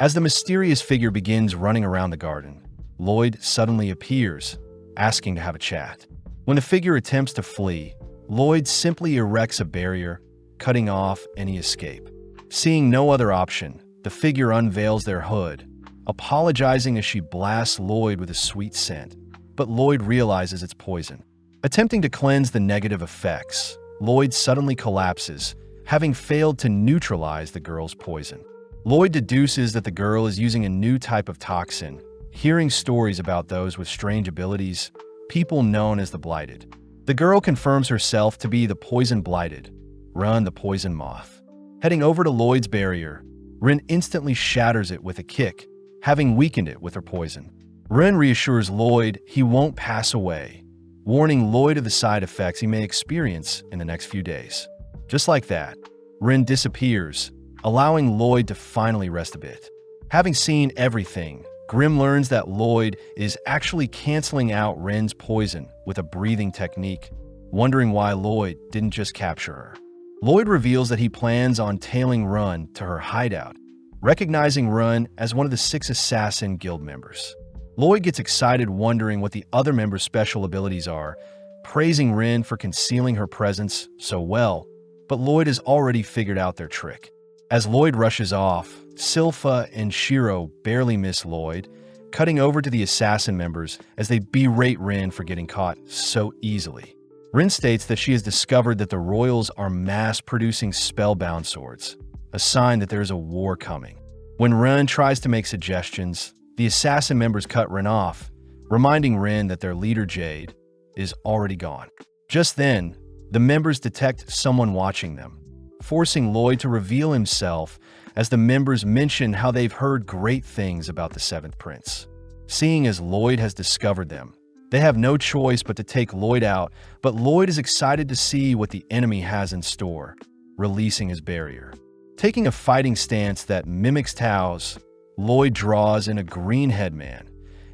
As the mysterious figure begins running around the garden, Lloyd suddenly appears, asking to have a chat. When the figure attempts to flee, Lloyd simply erects a barrier, cutting off any escape. Seeing no other option, the figure unveils their hood, apologizing as she blasts Lloyd with a sweet scent, but Lloyd realizes it's poison. Attempting to cleanse the negative effects, Lloyd suddenly collapses, having failed to neutralize the girl's poison. Lloyd deduces that the girl is using a new type of toxin, hearing stories about those with strange abilities, people known as the Blighted. The girl confirms herself to be the Poison Blighted, Ren the Poison Moth. Heading over to Lloyd's barrier, Ren instantly shatters it with a kick, having weakened it with her poison. Ren reassures Lloyd he won't pass away, warning Lloyd of the side effects he may experience in the next few days. Just like that, Ren disappears, allowing Lloyd to finally rest a bit. Having seen everything, Grim learns that Lloyd is actually canceling out Ren's poison with a breathing technique, wondering why Lloyd didn't just capture her. Lloyd reveals that he plans on tailing Ren to her hideout, recognizing Ren as one of the 6 Assassin Guild members. Lloyd gets excited, wondering what the other members' special abilities are, praising Ren for concealing her presence so well, but Lloyd has already figured out their trick. As Lloyd rushes off, Silpha and Shiro barely miss Lloyd, cutting over to the assassin members as they berate Ren for getting caught so easily. Ren states that she has discovered that the royals are mass-producing spellbound swords, a sign that there is a war coming. When Ren tries to make suggestions, the assassin members cut Ren off, reminding Ren that their leader Jade is already gone. Just then, the members detect someone watching them, forcing Lloyd to reveal himself as the members mention how they've heard great things about the 7th Prince. Seeing as Lloyd has discovered them, they have no choice but to take Lloyd out, but Lloyd is excited to see what the enemy has in store, releasing his barrier. Taking a fighting stance that mimics Tao's, Lloyd draws in a green headman,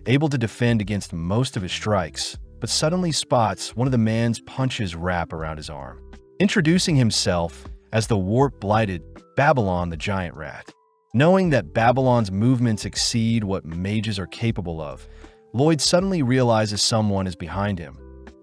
able to defend against most of his strikes, but suddenly spots one of the man's punches wrap around his arm. Introducing himself as the warp-blighted Babylon the Giant Rat. Knowing that Babylon's movements exceed what mages are capable of, Lloyd suddenly realizes someone is behind him,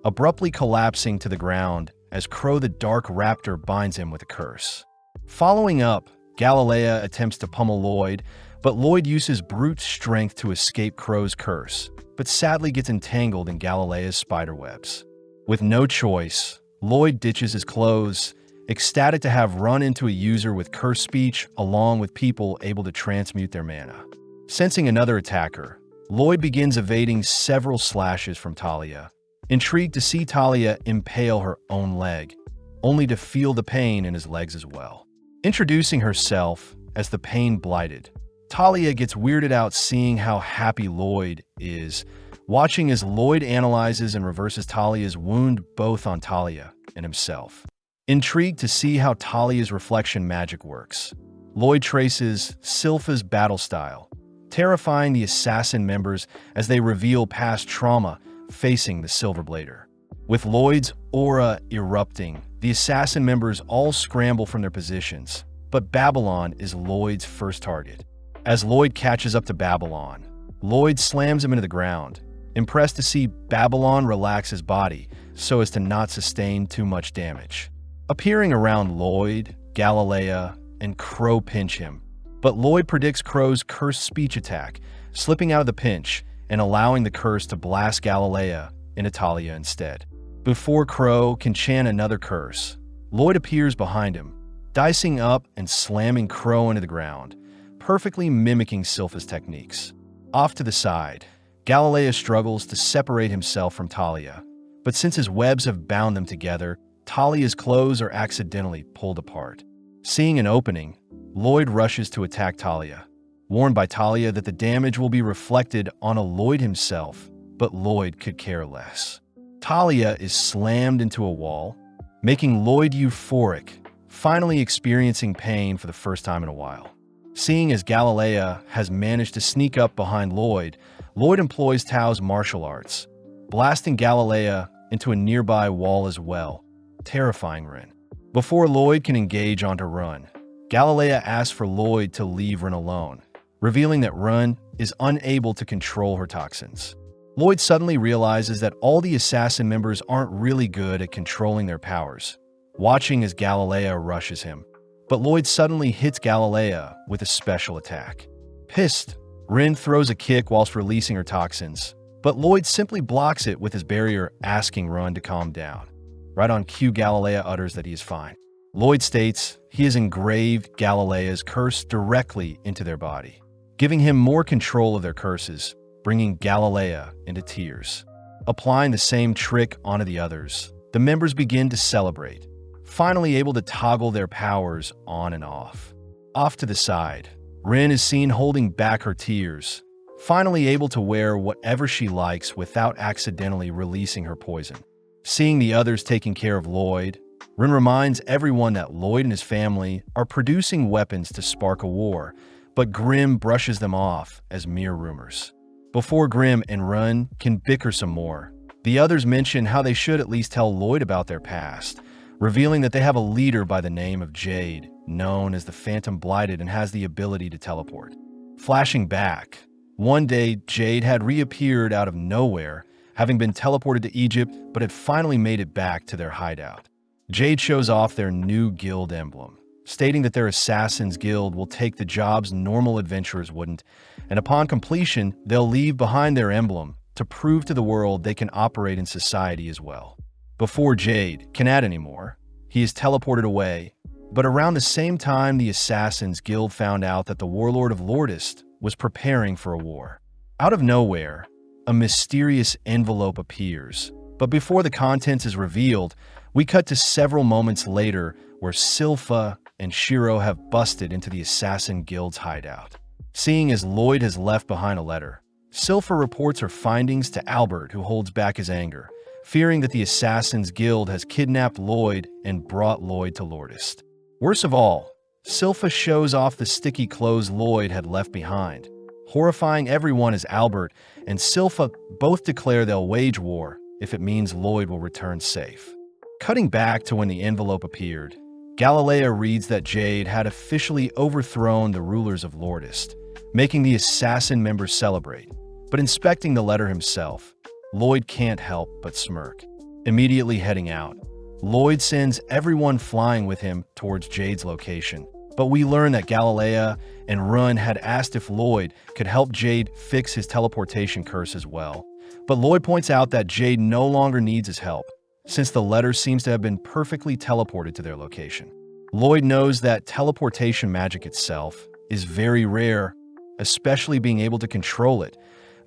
abruptly collapsing to the ground as Crow the Dark Raptor binds him with a curse. Following up, Galilea attempts to pummel Lloyd, but Lloyd uses brute strength to escape Crow's curse, but sadly gets entangled in Galilea's spiderwebs. With no choice, Lloyd ditches his clothes, ecstatic to have run into a user with curse speech along with people able to transmute their mana. Sensing another attacker, Lloyd begins evading several slashes from Talia, intrigued to see Talia impale her own leg, only to feel the pain in his legs as well. Introducing herself as the Pain Blighted, Talia gets weirded out seeing how happy Lloyd is, watching as Lloyd analyzes and reverses Talia's wound both on Talia and himself. Intrigued to see how Talia's reflection magic works, Lloyd traces Silpha's battle style, terrifying the assassin members as they reveal past trauma facing the Silverblader. With Lloyd's aura erupting, the assassin members all scramble from their positions, but Babylon is Lloyd's first target. As Lloyd catches up to Babylon, Lloyd slams him into the ground, impressed to see Babylon relax his body so as to not sustain too much damage. Appearing around Lloyd, Galilea, and Crow pinch him, but Lloyd predicts Crow's cursed speech attack, slipping out of the pinch and allowing the curse to blast Galilea into Talia instead. Before Crow can chant another curse, Lloyd appears behind him, dicing up and slamming Crow into the ground, perfectly mimicking Silpha's techniques. Off to the side, Galilea struggles to separate himself from Talia, but since his webs have bound them together, Talia's clothes are accidentally pulled apart. Seeing an opening, Lloyd rushes to attack Talia, warned by Talia that the damage will be reflected on Lloyd himself, but Lloyd could care less. Talia is slammed into a wall, making Lloyd euphoric, finally experiencing pain for the first time in a while. Seeing as Galilea has managed to sneak up behind Lloyd, Lloyd employs Tao's martial arts, blasting Galilea into a nearby wall as well, terrifying Rin. Before Lloyd can engage onto Run, Galilea asks for Lloyd to leave Rin alone, revealing that Run is unable to control her toxins. Lloyd suddenly realizes that all the assassin members aren't really good at controlling their powers, watching as Galilea rushes him. But Lloyd suddenly hits Galilea with a special attack. Pissed, Rin throws a kick whilst releasing her toxins, but Lloyd simply blocks it with his barrier, asking Run to calm down. Right on cue, Galilea utters that he is fine. Lloyd states he has engraved Galilea's curse directly into their body, giving him more control of their curses, bringing Galilea into tears. Applying the same trick onto the others, the members begin to celebrate, finally able to toggle their powers on and off. Off to the side, Rin is seen holding back her tears, finally able to wear whatever she likes without accidentally releasing her poison. Seeing the others taking care of Lloyd, Rin reminds everyone that Lloyd and his family are producing weapons to spark a war, but Grimm brushes them off as mere rumors. Before Grimm and Rin can bicker some more, the others mention how they should at least tell Lloyd about their past, revealing that they have a leader by the name of Jade, known as the Phantom Blighted and has the ability to teleport. Flashing back, one day Jade had reappeared out of nowhere, having been teleported to Egypt but had finally made it back to their hideout. Jade shows off their new guild emblem, stating that their Assassin's Guild will take the jobs normal adventurers wouldn't, and upon completion, they'll leave behind their emblem to prove to the world they can operate in society as well. Before Jade can add anymore, he is teleported away, but around the same time the Assassin's Guild found out that the Warlord of Lordist was preparing for a war. Out of nowhere, a mysterious envelope appears, but before the contents is revealed, we cut to several moments later where Silpha and Shiro have busted into the Assassin Guild's hideout. Seeing as Lloyd has left behind a letter, Silpha reports her findings to Albert, who holds back his anger, fearing that the Assassin's Guild has kidnapped Lloyd and brought Lloyd to Lordist. Worst of all, Silpha shows off the sticky clothes Lloyd had left behind, horrifying everyone as Albert and Silpha both declare they'll wage war if it means Lloyd will return safe. Cutting back to when the envelope appeared, Galilea reads that Jade had officially overthrown the rulers of Lordist, making the assassin members celebrate. But inspecting the letter himself, Lloyd can't help but smirk. Immediately heading out, Lloyd sends everyone flying with him towards Jade's location. But we learn that Galilea and Run had asked if Lloyd could help Jade fix his teleportation curse as well. But Lloyd points out that Jade no longer needs his help, since the letter seems to have been perfectly teleported to their location. Lloyd knows that teleportation magic itself is very rare, especially being able to control it,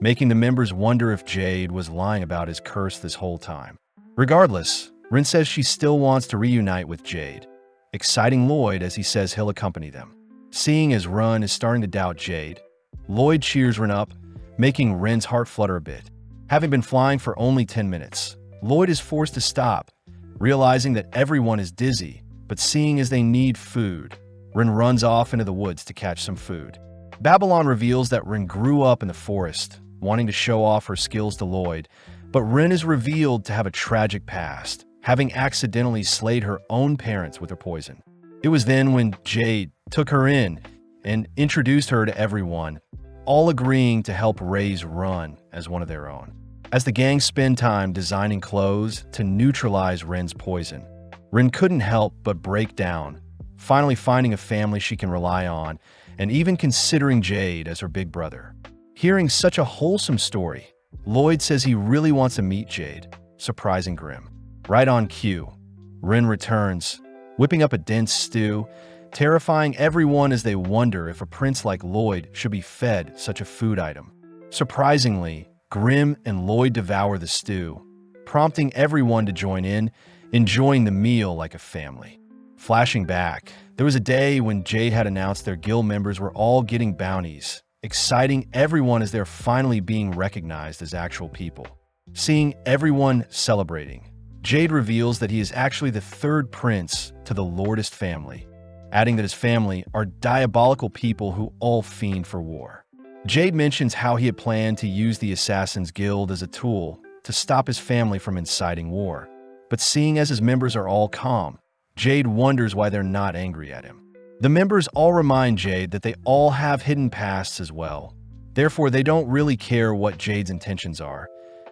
making the members wonder if Jade was lying about his curse this whole time. Regardless, Rin says she still wants to reunite with Jade, exciting Lloyd as he says he'll accompany them. Seeing as Rin is starting to doubt Jade, Lloyd cheers Rin up, making Rin's heart flutter a bit. Having been flying for only 10 minutes, Lloyd is forced to stop, realizing that everyone is dizzy, but seeing as they need food, Rin runs off into the woods to catch some food. Babylon reveals that Rin grew up in the forest, wanting to show off her skills to Lloyd, but Rin is revealed to have a tragic past, having accidentally slayed her own parents with her poison. It was then when Jade took her in and introduced her to everyone, all agreeing to help raise Rin as one of their own. As the gang spend time designing clothes to neutralize Rin's poison, Rin couldn't help but break down, finally finding a family she can rely on, and even considering Jade as her big brother. Hearing such a wholesome story, Lloyd says he really wants to meet Jade, surprising Grim. Right on cue, Rin returns, whipping up a dense stew, terrifying everyone as they wonder if a prince like Lloyd should be fed such a food item. Surprisingly, Grim and Lloyd devour the stew, prompting everyone to join in, enjoying the meal like a family. Flashing back, there was a day when Jade had announced their guild members were all getting bounties, exciting everyone as they're finally being recognized as actual people. Seeing everyone celebrating, Jade reveals that he is actually the third prince to the Lordest family, adding that his family are diabolical people who all fiend for war. Jade mentions how he had planned to use the Assassin's Guild as a tool to stop his family from inciting war, but seeing as his members are all calm, Jade wonders why they're not angry at him. The members all remind Jade that they all have hidden pasts as well, therefore they don't really care what Jade's intentions are,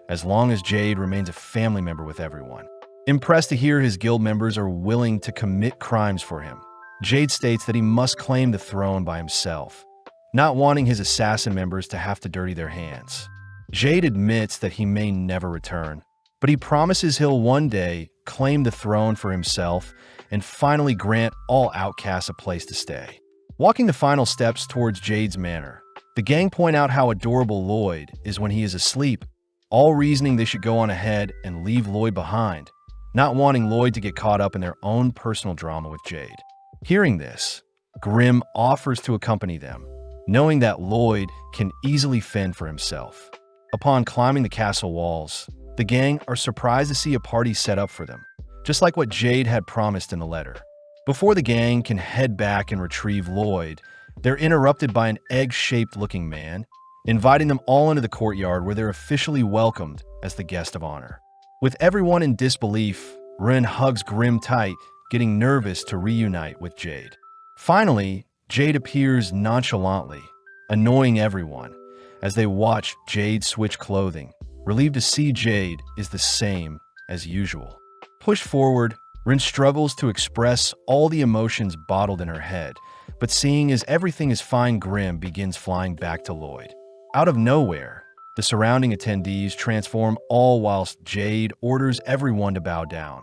as long as Jade remains a family member with everyone. Impressed to hear his guild members are willing to commit crimes for him, Jade states that he must claim the throne by himself, not wanting his assassin members to have to dirty their hands. Jade admits that he may never return, but he promises he'll one day claim the throne for himself and finally grant all outcasts a place to stay. Walking the final steps towards Jade's manor, the gang point out how adorable Lloyd is when he is asleep, all reasoning they should go on ahead and leave Lloyd behind, not wanting Lloyd to get caught up in their own personal drama with Jade. Hearing this, Grim offers to accompany them, knowing that Lloyd can easily fend for himself. Upon climbing the castle walls, the gang are surprised to see a party set up for them, just like what Jade had promised in the letter. Before the gang can head back and retrieve Lloyd, they're interrupted by an egg-shaped looking man, inviting them all into the courtyard where they're officially welcomed as the guest of honor. With everyone in disbelief, Rin hugs Grim tight, getting nervous to reunite with Jade. Finally, Jade appears nonchalantly, annoying everyone as they watch Jade switch clothing, relieved to see Jade is the same as usual. Pushed forward, Rin struggles to express all the emotions bottled in her head, but seeing as everything is fine, Grim begins flying back to Lloyd. Out of nowhere, the surrounding attendees transform, all whilst Jade orders everyone to bow down,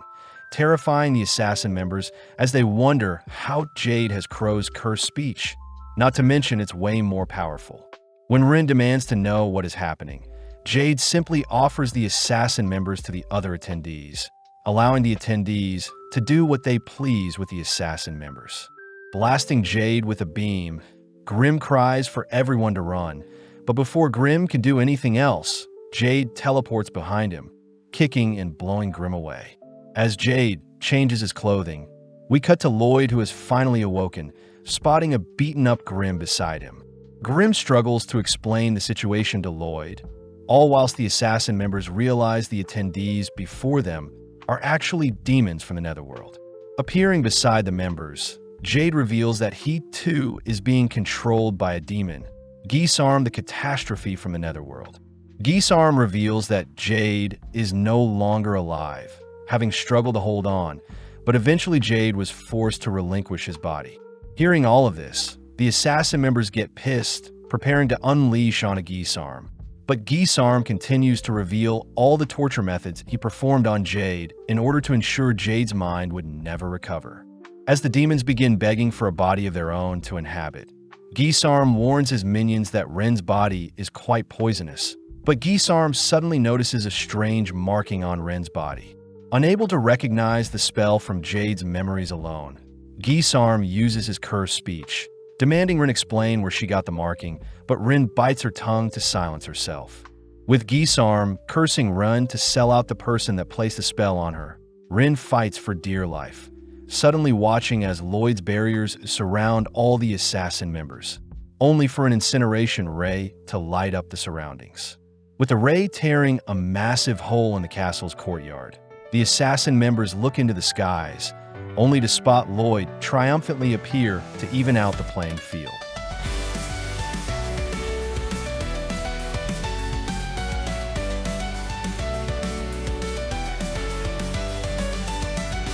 terrifying the assassin members as they wonder how Jade has Crow's cursed speech, not to mention it's way more powerful. When Rin demands to know what is happening, Jade simply offers the assassin members to the other attendees, allowing the attendees to do what they please with the assassin members. Blasting Jade with a beam, Grim cries for everyone to run, but before Grim can do anything else, Jade teleports behind him, kicking and blowing Grim away. As Jade changes his clothing, we cut to Lloyd, who has finally awoken, spotting a beaten-up Grim beside him. Grim struggles to explain the situation to Lloyd, all whilst the assassin members realize the attendees before them are actually demons from the Netherworld. Appearing beside the members, Jade reveals that he too is being controlled by a demon, Geesarm, the catastrophe from the Netherworld. Geesarm reveals that Jade is no longer alive, having struggled to hold on, but eventually Jade was forced to relinquish his body. Hearing all of this, the assassin members get pissed, preparing to unleash on a Geesarm. But Geesarm continues to reveal all the torture methods he performed on Jade in order to ensure Jade's mind would never recover. As the demons begin begging for a body of their own to inhabit, Geesearm warns his minions that Ren's body is quite poisonous, but Geesearm suddenly notices a strange marking on Ren's body. Unable to recognize the spell from Jade's memories alone, Geesearm uses his cursed speech, demanding Ren explain where she got the marking, but Ren bites her tongue to silence herself. With Geesearm cursing Ren to sell out the person that placed the spell on her, Ren fights for dear life, suddenly watching as Lloyd's barriers surround all the assassin members, only for an incineration ray to light up the surroundings. With the ray tearing a massive hole in the castle's courtyard, the assassin members look into the skies, only to spot Lloyd triumphantly appear to even out the playing field.